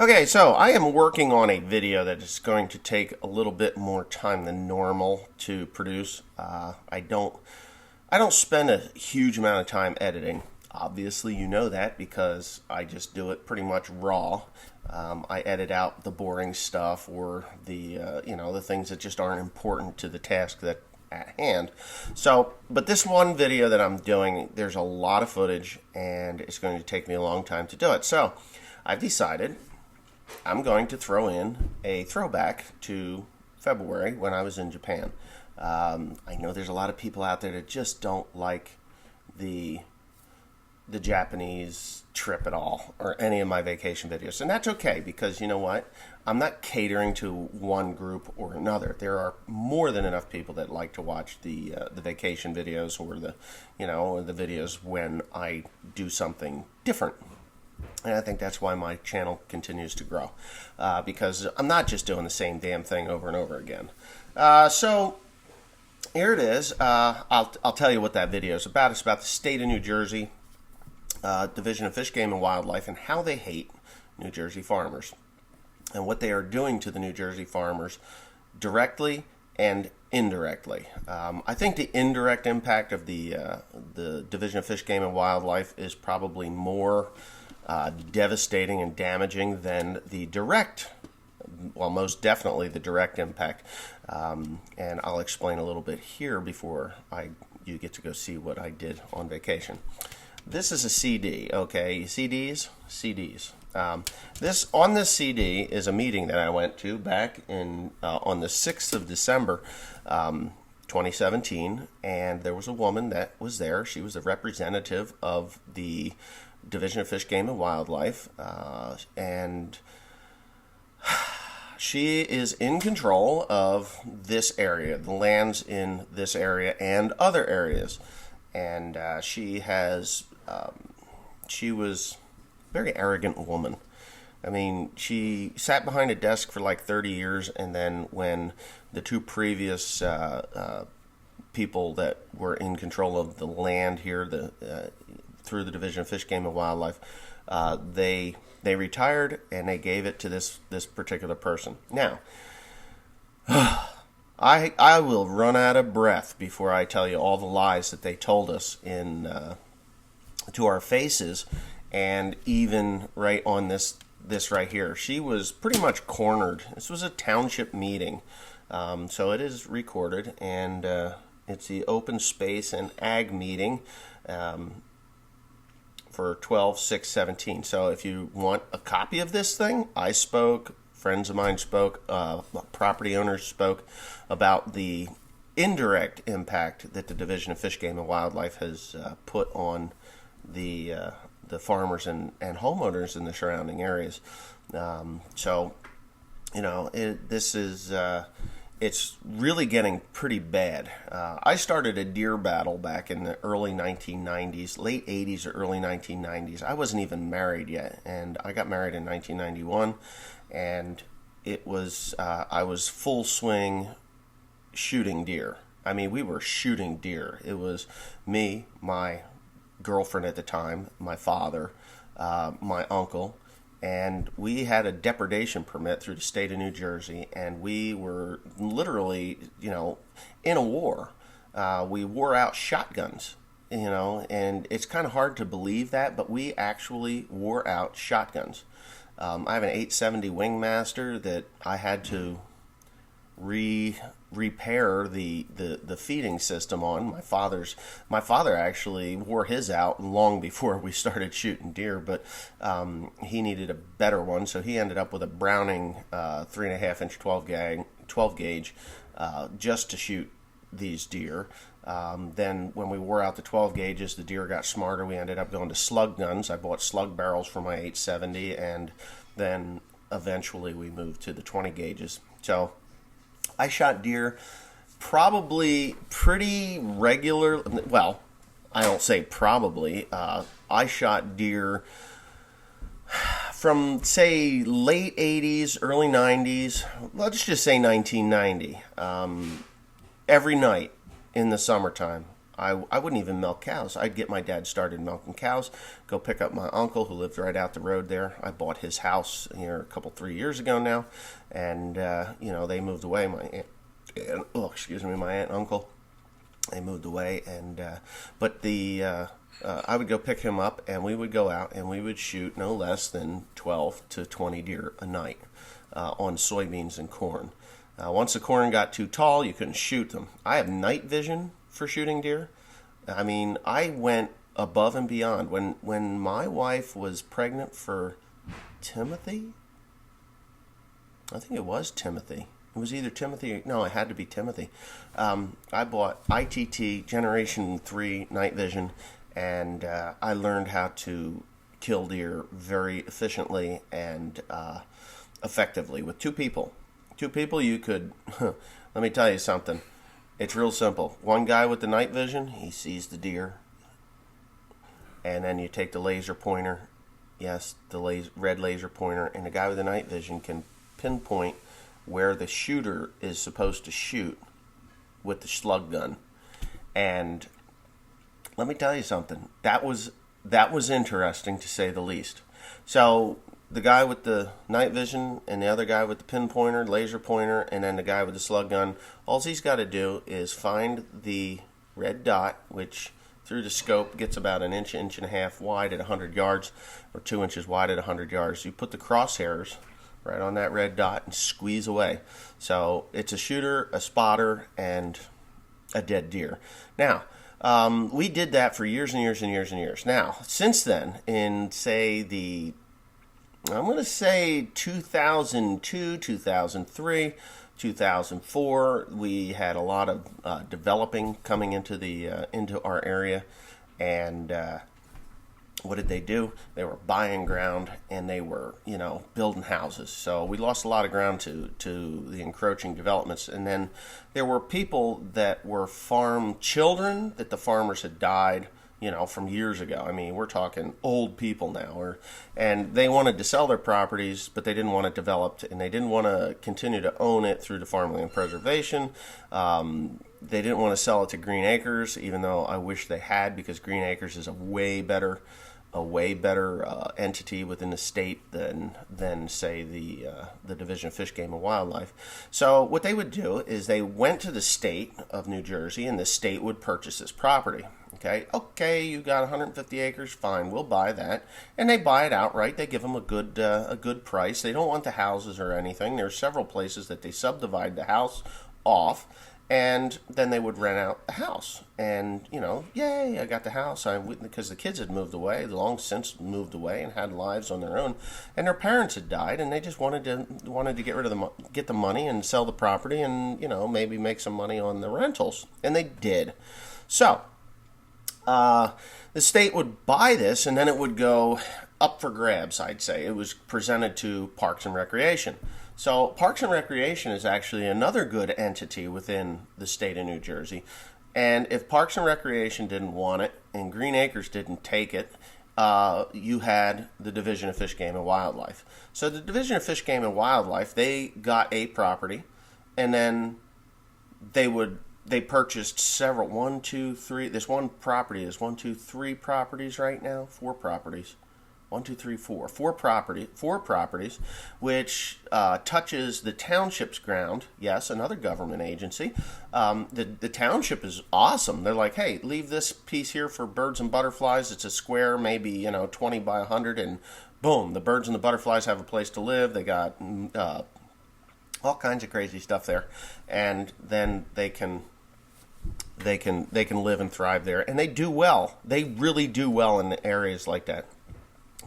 Okay, so I am working on a video that is going to take a little bit more time than normal to produce. I don't spend a huge amount of time editing. Obviously, you know that because I just do it pretty much raw. I edit out the boring stuff or the things that just aren't important to the task that at hand. So, but this one video that I'm doing, there's a lot of footage, and it's going to take me a long time to do it. So, I've decided I'm going to throw in a throwback to February when I was in Japan. I know there's a lot of people out there that just don't like the Japanese trip at all, or any of my vacation videos, and that's okay because you know what? I'm not catering to one group or another. There are more than enough people that like to watch the vacation videos or the videos when I do something different. And I think that's why my channel continues to grow, because I'm not just doing the same damn thing over and over again. So here it is. I'll tell you what that video is about. It's about the state of New Jersey, Division of Fish, Game, and Wildlife, and how they hate New Jersey farmers and what they are doing to the New Jersey farmers directly and indirectly. I think the indirect impact of the Division of Fish, Game, and Wildlife is probably more devastating and damaging than the direct, well, most definitely the direct impact. And I'll explain a little bit here before you get to go see what I did on vacation. This is a CD, okay? CDs? CDs. This CD is a meeting that I went to back in on the 6th of December, 2017, and there was a woman that was there. She was a representative of the Division of Fish, Game, and Wildlife, and she is in control of this area, the lands in this area and other areas, and she was a very arrogant woman. I mean, she sat behind a desk for like 30 years, and then when the two previous people that were in control of the land here, through the Division of Fish, Game, and Wildlife, they retired, and they gave it to this particular person. Now, I will run out of breath before I tell you all the lies that they told us to our faces, and even right on this right here. She was pretty much cornered. This was a township meeting, so it is recorded, and it's the open space and ag meeting for 12/6/17. So if you want a copy of this thing, I spoke, friends of mine spoke, property owners spoke about the indirect impact that the Division of Fish, Game, and Wildlife has put on the farmers and homeowners in the surrounding areas. So, it's really getting pretty bad. I started a deer battle back in the early 1990s, late 80s or early 1990s. I wasn't even married yet, and I got married in 1991, and it was I was full swing shooting deer. I mean, we were shooting deer. It was me, my girlfriend at the time, my father, my uncle, and we had a depredation permit through the state of New Jersey, and we were literally, in a war. We wore out shotguns, and it's kind of hard to believe that, but we actually wore out shotguns. I have an 870 Wingmaster that I had to repair the feeding system on. My father actually wore his out long before we started shooting deer, but he needed a better one, so he ended up with a Browning 3.5-inch 12 gauge just to shoot these deer. Then when we wore out the 12 gauges, the deer got smarter. We ended up going to slug guns. I bought slug barrels for my 870, and then eventually we moved to the 20 gauges. So I shot deer probably pretty regular. Well, I don't say probably. I shot deer from, say, late 80s, early 90s. Let's just say 1990. Every night in the summertime, I wouldn't even milk cows. I'd get my dad started milking cows, go pick up my uncle who lived right out the road there. I bought his house here a 3 years ago now, and they moved away. My aunt and uncle, they moved away, and I would go pick him up, and we would go out and we would shoot no less than 12 to 20 deer a night on soybeans and corn. Once the corn got too tall, you couldn't shoot them. I have night vision for shooting deer. I mean, I went above and beyond. When my wife was pregnant for Timothy, I think it was Timothy. It was either Timothy, no, it had to be Timothy. I bought ITT Generation 3 night vision, and I learned how to kill deer very efficiently and effectively with two people. Two people, you could, let me tell you something. It's real simple. One guy with the night vision, he sees the deer, and then you take the laser pointer, yes, the red laser pointer, and the guy with the night vision can pinpoint where the shooter is supposed to shoot with the slug gun. And let me tell you something. That was interesting, to say the least. So the guy with the night vision and the other guy with the pinpointer, laser pointer, and then the guy with the slug gun, all he's got to do is find the red dot, which through the scope gets about an inch and a half wide at 100 yards, or 2 inches wide at 100 yards. You put the crosshairs right on that red dot and squeeze away. So it's a shooter, a spotter, and a dead deer. Now, we did that for years and years and years and years. Now, since then, in I'm going to say 2002, 2003, 2004, we had a lot of developing coming into our area, and what did they do? They were buying ground, and they were, building houses. So we lost a lot of ground to the encroaching developments. And then there were people that were farm children that the farmers had died, from years ago. I mean, we're talking old people now, and they wanted to sell their properties, but they didn't want it developed, and they didn't want to continue to own it through the farmland preservation. They didn't want to sell it to Green Acres, even though I wish they had, because Green Acres is a way better entity within the state than say the Division of Fish, Game, and Wildlife. So what they would do is they went to the state of New Jersey, and the state would purchase this property. Okay, you got 150 acres, fine, we'll buy that. And they buy it outright. They give them a good price. They don't want the houses or anything. There's several places that they subdivide the house off, and then they would rent out the house. And, yay, I got the house. Because the kids had moved away, long since moved away, and had lives on their own. And their parents had died, and they just wanted to get the money and sell the property and, maybe make some money on the rentals. And they did. So the state would buy this, and then it would go up for grabs, I'd say. It was presented to Parks and Recreation. So Parks and Recreation is actually another good entity within the state of New Jersey. And if Parks and Recreation didn't want it and Green Acres didn't take it, you had the Division of Fish, Game, and Wildlife. So the Division of Fish, Game, and Wildlife, they got a property, and then they purchased several. 1, 2, 3. This one property is 1, 2, 3 properties right now. 4 properties. 1, 2, 3, 4. 4 properties, which touches the Township's ground. Yes, another government agency. The Township is awesome. They're like, hey, leave this piece here for birds and butterflies. It's a square, maybe 20 by 100, and boom, the birds and the butterflies have a place to live. They got all kinds of crazy stuff there, and then they can live and thrive there, and they do well. They really do well in areas like that.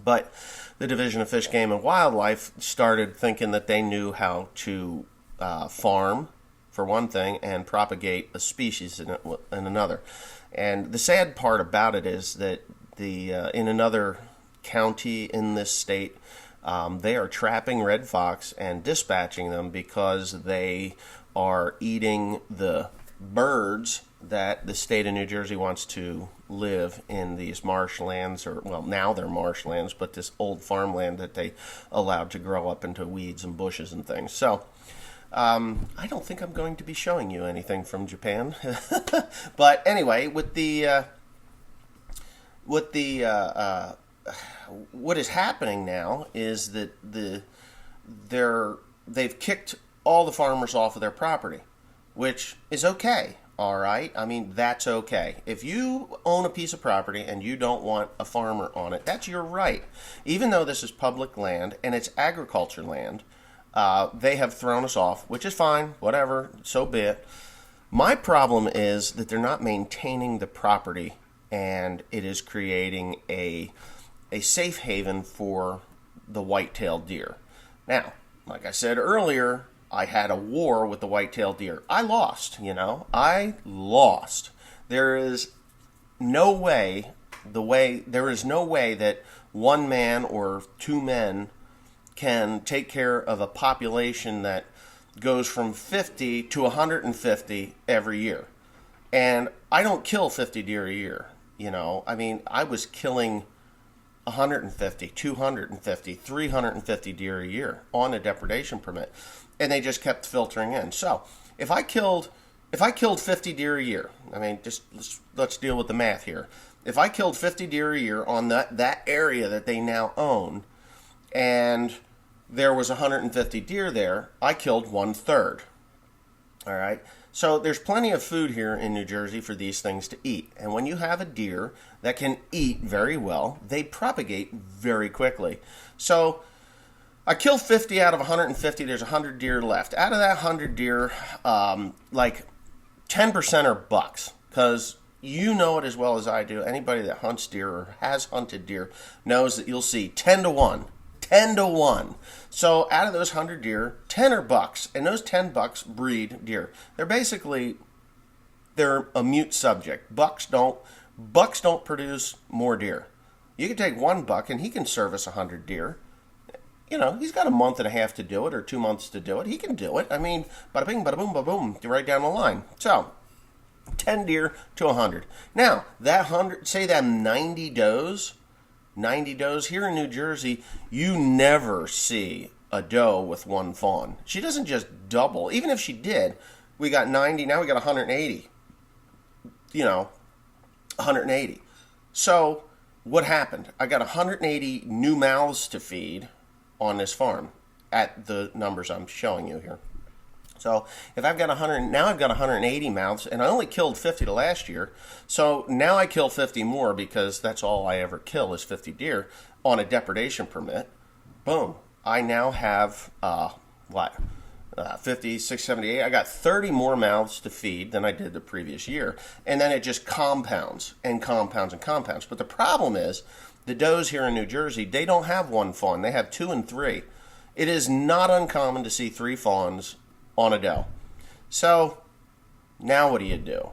But the Division of Fish, Game, and Wildlife started thinking that they knew how to farm, for one thing, and propagate a species in another. And the sad part about it is that in another county in this state, they are trapping red fox and dispatching them because they are eating the birds that the state of New Jersey wants to live in, these marshlands, or, well, now they're marshlands, but this old farmland that they allowed to grow up into weeds and bushes and things. So I don't think I'm going to be showing you anything from Japan. But anyway, what is happening now is that they've kicked all the farmers off of their property, which is okay. All right. I mean, that's okay. If you own a piece of property and you don't want a farmer on it, that's your right. Even though this is public land and it's agriculture land, they have thrown us off, which is fine. Whatever. So be it. My problem is that they're not maintaining the property, and it is creating a safe haven for the white-tailed deer. Now, like I said earlier, I had a war with the white-tailed deer. I lost, I lost. There is no way that one man or two men can take care of a population that goes from 50 to 150 every year. And I don't kill 50 deer a year, I mean, I was killing 150, 250, 350 deer a year on a depredation permit, and they just kept filtering in. So if I killed 50 deer a year, I mean, just let's deal with the math here. If I killed 50 deer a year on that area that they now own, and there was 150 deer there, I killed 1/3. All right. So there's plenty of food here in New Jersey for these things to eat. And when you have a deer that can eat very well, they propagate very quickly. So I kill 50 out of 150. There's 100 deer left. Out of that 100 deer, like 10% are bucks, because you know it as well as I do. Anybody that hunts deer or has hunted deer knows that you'll see 10 to 1. 10 to 1. So out of those 100 deer, 10 are bucks, and those 10 bucks breed deer. They're a mute subject. Bucks don't produce more deer. You can take one buck and he can service 100 deer. He's got a month and a half to do it, or 2 months to do it. He can do it. I mean, bada bing, bada boom, bada boom, right down the line. So 10 deer to 100. Now, that 100, say that 90 does here in New Jersey, you never see a doe with one fawn. She doesn't just double. Even if she did, we got 90, now we got 180. 180. So what happened? I got 180 new mouths to feed on this farm at the numbers I'm showing you here. So if I've got 100, now I've got 180 mouths, and I only killed 50 to last year. So now I kill 50 more, because that's all I ever kill is 50 deer on a depredation permit. Boom. I now have, 50, 6, 78. I got 30 more mouths to feed than I did the previous year. And then it just compounds and compounds and compounds. But the problem is, the does here in New Jersey, they don't have one fawn. They have 2 and 3. It is not uncommon to see 3 fawns on a doe. So now what do?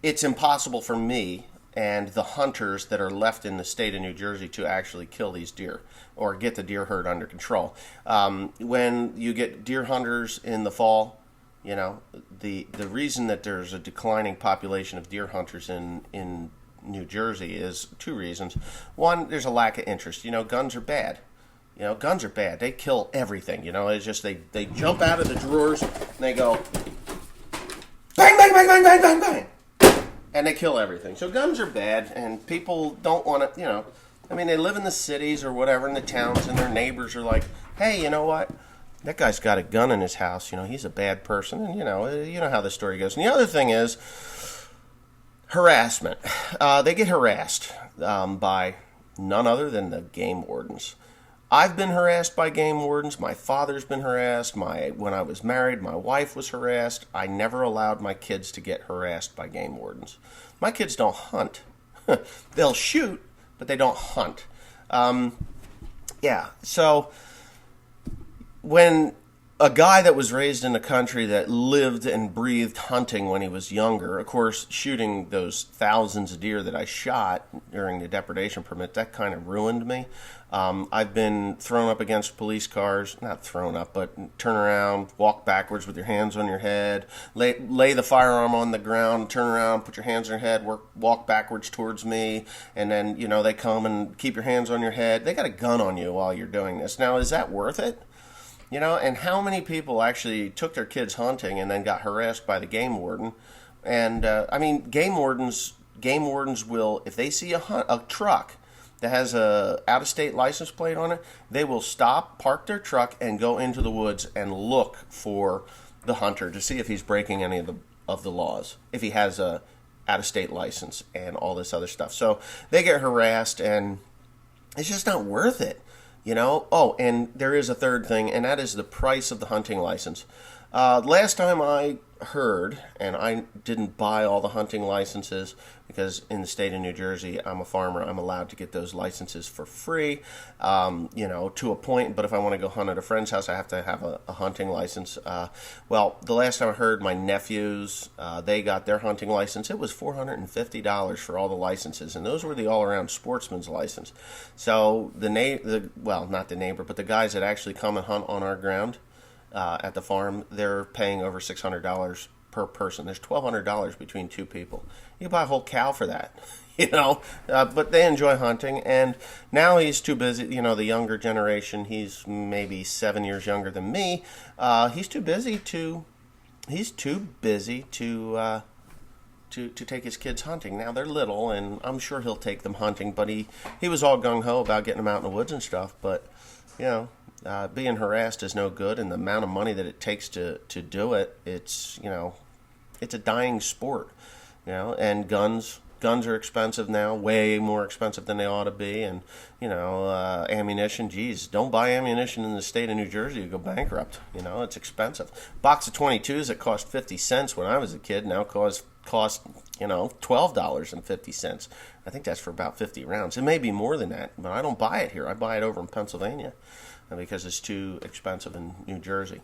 It's impossible for me and the hunters that are left in the state of New Jersey to actually kill these deer or get the deer herd under control. When you get deer hunters in the fall, the reason that there's a declining population of deer hunters in New Jersey is 2 reasons. One, there's a lack of interest. Guns are bad. Guns are bad. They kill everything. It's just they jump out of the drawers and they go bang, bang, bang, bang, bang, bang, bang, and they kill everything. So guns are bad, and people don't want to, they live in the cities or whatever, in the towns, and their neighbors are like, hey, you know what? That guy's got a gun in his house. He's a bad person, and you know how the story goes. And the other thing is harassment. They get harassed by none other than the game wardens. I've been harassed by game wardens. My father's been harassed. When I was married, my wife was harassed. I never allowed my kids to get harassed by game wardens. My kids don't hunt. They'll shoot, but they don't hunt. So when a guy that was raised in a country that lived and breathed hunting when he was younger, of course, shooting those thousands of deer that I shot during the depredation permit, that kind of ruined me. I've been thrown up against police cars, not thrown up, but turn around, walk backwards with your hands on your head, lay the firearm on the ground, turn around, put your hands on your head, walk backwards towards me, and then, they come and keep your hands on your head. They got a gun on you while you're doing this. Now, is that worth it? And how many people actually took their kids hunting and then got harassed by the game warden? And I mean, game wardens will, if they see a truck that has a out-of-state license plate on it, they will stop, park their truck, and go into the woods and look for the hunter to see if he's breaking any of the laws, if he has a out-of-state license and all this other stuff. So they get harassed, and it's just not worth it. Oh, and there is a third thing, and that is the price of the hunting license. Last time I heard, and I didn't buy all the hunting licenses because in the state of New Jersey, I'm a farmer. I'm allowed to get those licenses for free, to a point. But if I want to go hunt at a friend's house, I have to have a hunting license. Well, the last time I heard, my nephews, they got their hunting license. It was $450 for all the licenses, and those were the all-around sportsman's license. So not the neighbor, but the guys that actually come and hunt on our ground at the farm, they're paying over $600 per person. There's $1,200 between two people. You buy a whole cow for that, but they enjoy hunting, and now he's too busy. The younger generation, he's maybe 7 years younger than me. He's too busy to take his kids hunting. Now they're little, and I'm sure he'll take them hunting, but he was all gung-ho about getting them out in the woods and stuff, but being harassed is no good, and the amount of money that it takes to do it, it's a dying sport, and guns are expensive now, way more expensive than they ought to be, and ammunition, geez, don't buy ammunition in the state of New Jersey, you go bankrupt. It's expensive. Box of 22s that cost 50 cents when I was a kid now cost $12.50. I think that's for about 50 rounds. It may be more than that, but I don't buy it here. I buy it over in Pennsylvania because it's too expensive in New Jersey.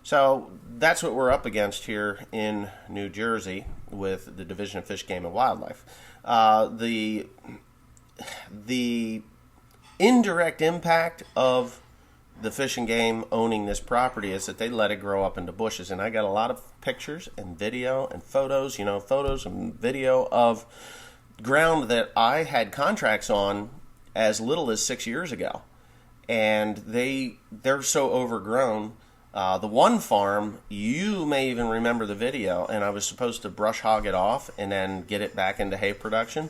So that's what we're up against here in New Jersey with the Division of Fish, Game, and Wildlife. The indirect impact of the Fish and Game owning this property is that they let it grow up into bushes. And I got a lot of pictures and video and photos and video of ground that I had contracts on as little as 6 years ago. And they're so overgrown. The one farm, you may even remember the video, and I was supposed to brush hog it off and then get it back into hay production,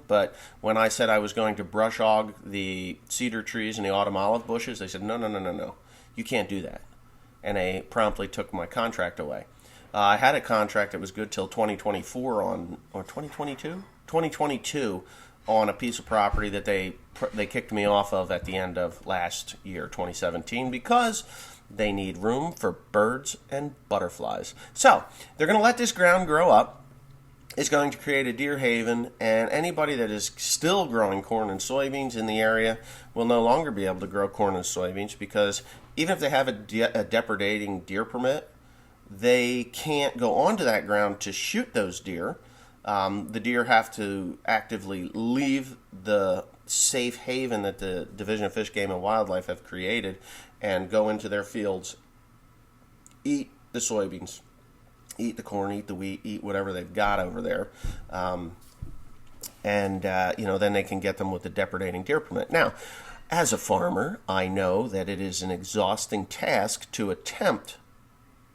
but when I said I was going to brush hog the cedar trees and the autumn olive bushes, they said, no, you can't do that. And they promptly took my contract away. I had a contract that was good till 2024 or 2022? 2022 on a piece of property that they kicked me off of at the end of last year, 2017, because they need room for birds and butterflies. So they're going to let this ground grow up. It's going to create a deer haven, and anybody that is still growing corn and soybeans in the area will no longer be able to grow corn and soybeans, because even if they have a depredating deer permit, they can't go onto that ground to shoot those deer. The deer have to actively leave the safe haven that the Division of Fish, Game, and Wildlife have created and go into their fields, eat the soybeans, eat the corn, eat the wheat, eat whatever they've got over there. Then they can get them with the depredating deer permit. Now, as a farmer, I know that it is an exhausting task to attempt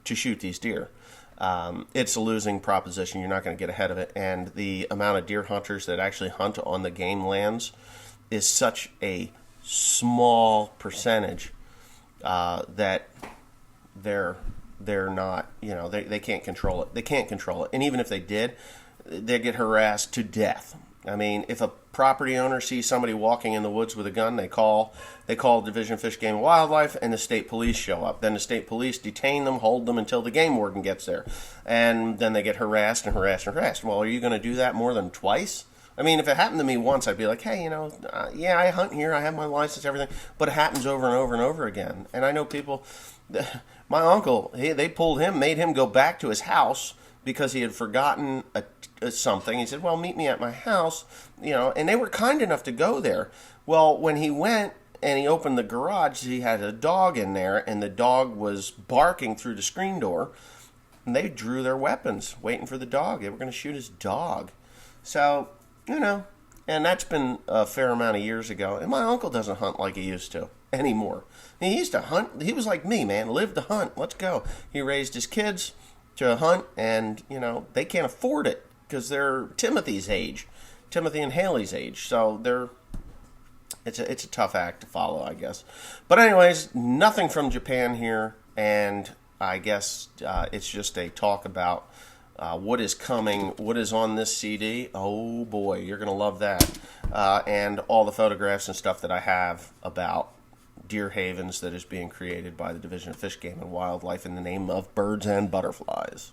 to shoot these deer. It's a losing proposition. You're not going to get ahead of it. And the amount of deer hunters that actually hunt on the game lands is such a small percentage that they're not, they can't control it. They can't control it. And even if they did, they get harassed to death. I mean, if a property owner sees somebody walking in the woods with a gun, they call Division of Fish, Game, and Wildlife, and the state police show up. Then the state police detain them, hold them until the game warden gets there. And then they get harassed and harassed and harassed. Well, are you going to do that more than twice? I mean, if it happened to me once, I'd be like, hey, I hunt here, I have my license, everything. But it happens over and over and over again. And I know people, my uncle, they pulled him, made him go back to his house because he had forgotten something. He said, well, meet me at my house, and they were kind enough to go there. Well, when he went and he opened the garage, he had a dog in there, and the dog was barking through the screen door, and they drew their weapons, waiting for the dog. They were going to shoot his dog. So, And that's been a fair amount of years ago. And my uncle doesn't hunt like he used to anymore. He used to hunt. He was like me, man. Live to hunt. Let's go. He raised his kids to hunt, and, they can't afford it because they're Timothy's age. Timothy and Haley's age. So it's a tough act to follow, I guess. But anyways, nothing from Japan here. And I guess it's just a talk about what is coming, what is on this CD. Oh boy, you're going to love that. And all the photographs and stuff that I have about deer havens that is being created by the Division of Fish, Game, and Wildlife in the name of birds and butterflies.